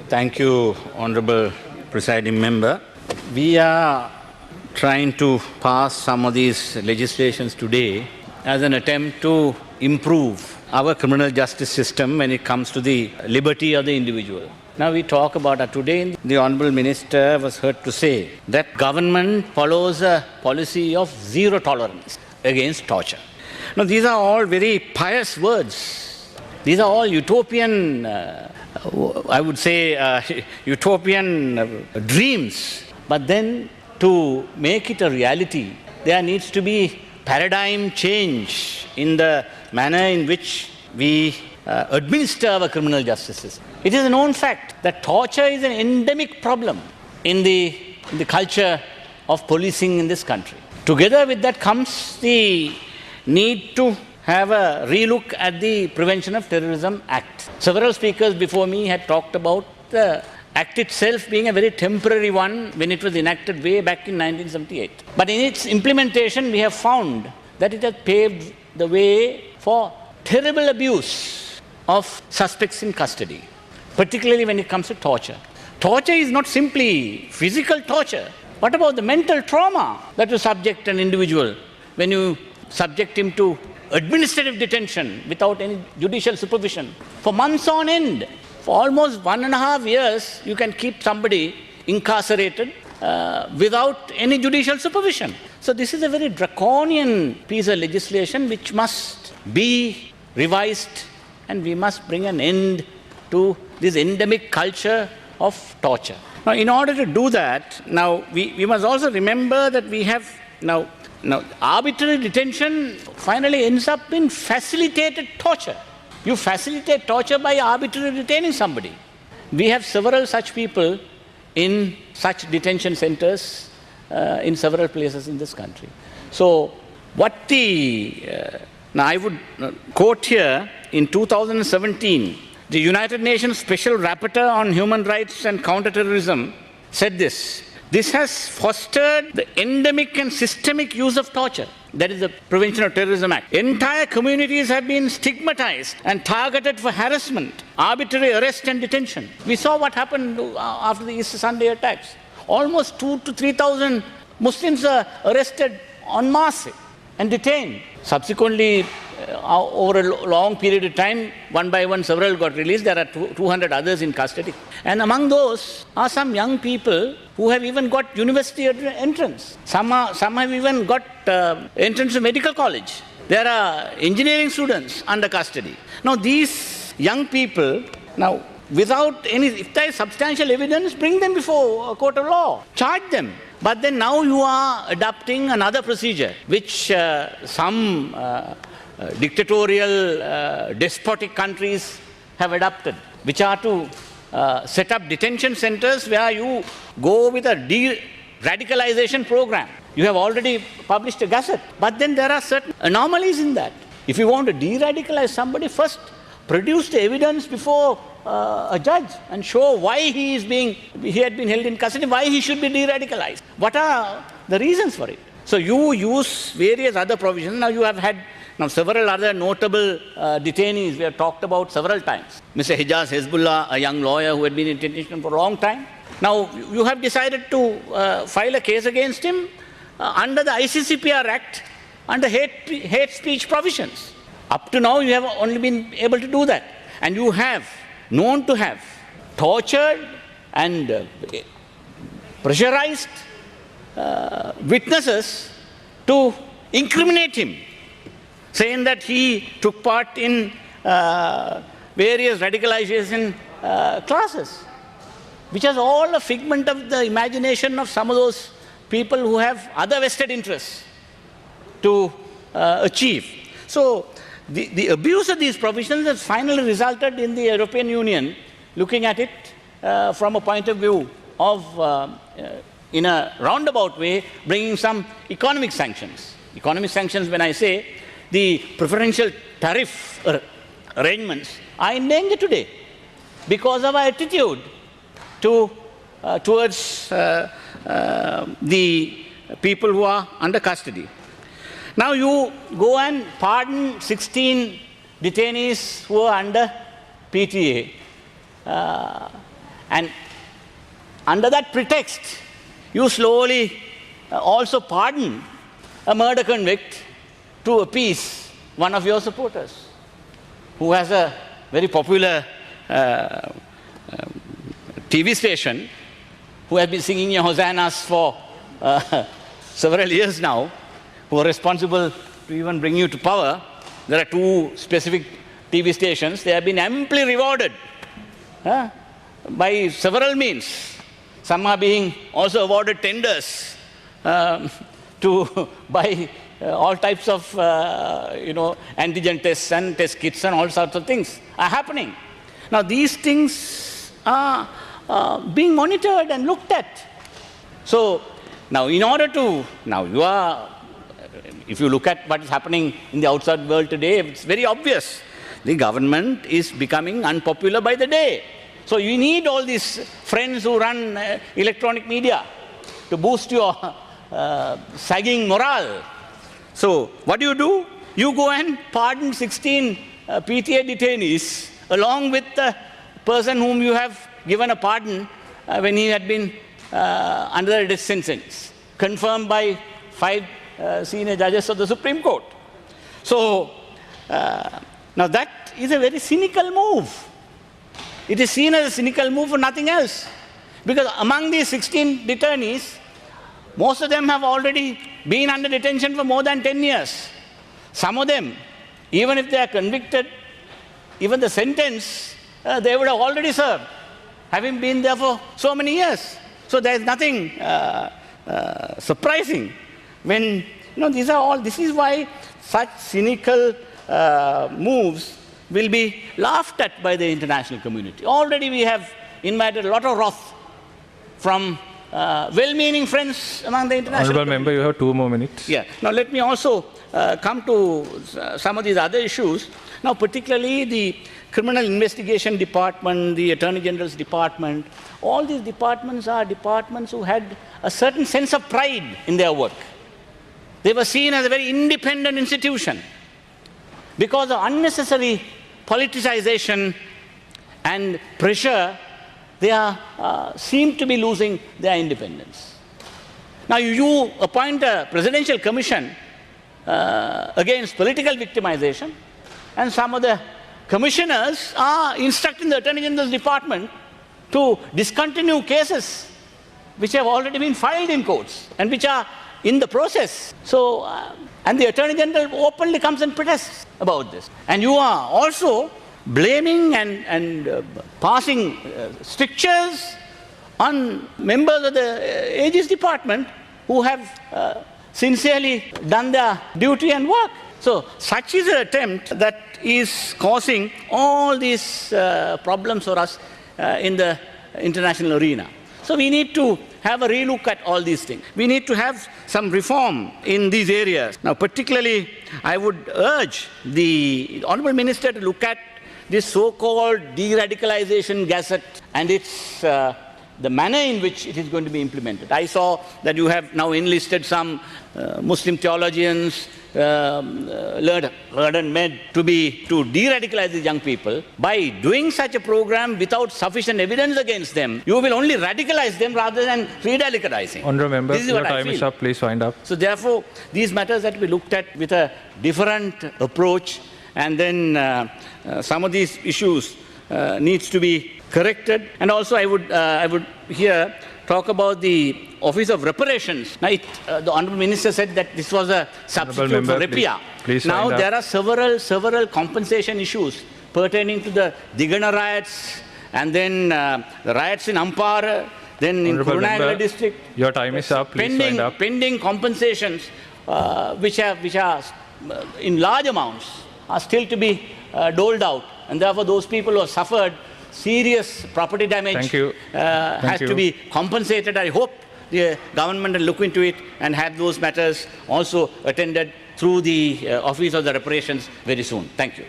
Thank you, Honorable Presiding Member. We are trying to pass some of these legislations today as an attempt to improve our criminal justice system when it comes to the liberty of the individual. Now we talk about that today. The Honorable Minister was heard to say that government follows a policy of zero tolerance against torture. Now these are all very pious words. These are all utopian, I would say, utopian dreams. But then to make it a reality, there needs to be paradigm change in the manner in which we administer our criminal justice system. It is a known fact that torture is an endemic problem in the culture of policing in this country. Together with that comes the need to have a relook at the Prevention of Terrorism Act. Several speakers before me had talked about the Act itself being a very temporary one when it was enacted way back in 1978. But in its implementation, we have found that it has paved the way for terrible abuse of suspects in custody, particularly when it comes to torture. Torture is not simply physical torture. What about the mental trauma that you subject an individual when you subject him to administrative detention without any judicial supervision for months on end? For almost 1.5 years, you can keep somebody incarcerated without any judicial supervision. So this is a very draconian piece of legislation which must be revised, and we must bring an end to this endemic culture of torture. Now, in order to do that, now we must also remember that we have now arbitrary detention finally ends up in facilitated torture. You facilitate torture by arbitrarily detaining somebody. We have several such people in such detention centers in several places in this country. So what now I would quote here, in 2017, the United Nations Special Rapporteur on Human Rights and Counterterrorism said this: "This has fostered the endemic and systemic use of torture." That is the Prevention of Terrorism Act. Entire communities have been stigmatized and targeted for harassment, arbitrary arrest and detention. We saw what happened after the Easter Sunday attacks. Almost 2,000 to 3,000 Muslims are arrested en masse and detained. Subsequently, over a long period of time, one by one, several got released. There are 200 others in custody. And among those are some young people who have even got university entrance. Some have even got entrance to medical college. There are engineering students under custody. Now, these young people, now, without any, if there is substantial evidence, bring them before a court of law. Charge them. But then now you are adopting another procedure, which some dictatorial, despotic countries have adopted, which are to set up detention centers where you go with a de-radicalization program. You have already published a gazette, but then there are certain anomalies in that. If you want to de-radicalize somebody, first produce the evidence before a judge and show why he had been held in custody, why he should be de-radicalized. What are the reasons for it? So you use various other provisions. Now you have had several other notable detainees we have talked about several times. Mr. Hijaz Hezbollah, a young lawyer who had been in detention for a long time. Now you have decided to file a case against him under the ICCPR Act, under hate speech provisions. Up to now you have only been able to do that. And you have known to have tortured and pressurized witnesses to incriminate him, saying that he took part in various radicalization classes, which is all a figment of the imagination of some of those people who have other vested interests to achieve. So the abuse of these provisions has finally resulted in the European Union looking at it from a point of view of, in a roundabout way, bringing some economic sanctions. Economic sanctions, when I say, the preferential tariff arrangements are in danger today because of our attitude towards the people who are under custody. Now you go and pardon 16 detainees who are under PTA. And under that pretext, you slowly also pardon a murder convict to appease one of your supporters who has a very popular TV station, who has been singing your hosannas for several years now, who are responsible to even bring you to power. There are two specific TV stations. They have been amply rewarded by several means. Some are being also awarded tenders to buy all types of antigen tests and test kits and all sorts of things are happening. Now these things are being monitored and looked at. So now in order to, if you look at what is happening in the outside world today, it's very obvious. The government is becoming unpopular by the day. So you need all these friends who run electronic media to boost your sagging morale. So what do? You go and pardon 16 PTA detainees along with the person whom you have given a pardon when he had been under a death sentence, confirmed by 5 senior judges of the Supreme Court. So now that is a very cynical move. It is seen as a cynical move for nothing else. Because among these 16 detainees, most of them have already been under detention for more than 10 years. Some of them, even if they are convicted, even the sentence, they would have already served, having been there for so many years. So there is nothing surprising when, this is why such cynical moves will be laughed at by the international community. Already we have invited a lot of wrath from well-meaning friends among the international community. Honourable Member, you have 2 more minutes. Yeah. Now let me also come to some of these other issues. Now particularly the Criminal Investigation Department, the Attorney General's Department, all these departments are departments who had a certain sense of pride in their work. They were seen as a very independent institution. Because of unnecessary politicization and pressure, they seem to be losing their independence. Now you appoint a presidential commission against political victimization, and some of the commissioners are instructing the Attorney General's Department to discontinue cases which have already been filed in courts and which are in the process. So, and the Attorney General openly comes and protests about this. And you are also blaming and passing strictures on members of the Aegis Department who have sincerely done their duty and work. So such is an attempt that is causing all these problems for us in the international arena. So we need to have a relook at all these things. We need to have some reform in these areas. Now, particularly, I would urge the Honourable Minister to look at this so-called de-radicalization gazette and its the manner in which it is going to be implemented. I saw that you have now enlisted some Muslim theologians, learned men to de-radicalize these young people. By doing such a program without sufficient evidence against them, you will only radicalize them rather than re-radicalizing. Honourable Member, your time is up. Please wind up. So therefore, these matters have to be looked at with a different approach, and then some of these issues needs to be corrected. And also I would here talk about the Office of Reparations. Now, the Honourable Minister said that this was a substitute for REPIA. Please now, there are several compensation issues pertaining to the Digana riots, and then the riots in Ampara, then Honourable in Kurunegala Member, district. Your time is up. Please wind up. Pending compensations, which are in large amounts, are still to be doled out. And therefore, those people who have suffered serious property damage has to be compensated. I hope the government will look into it and have those matters also attended through the Office of the Reparations very soon. Thank you.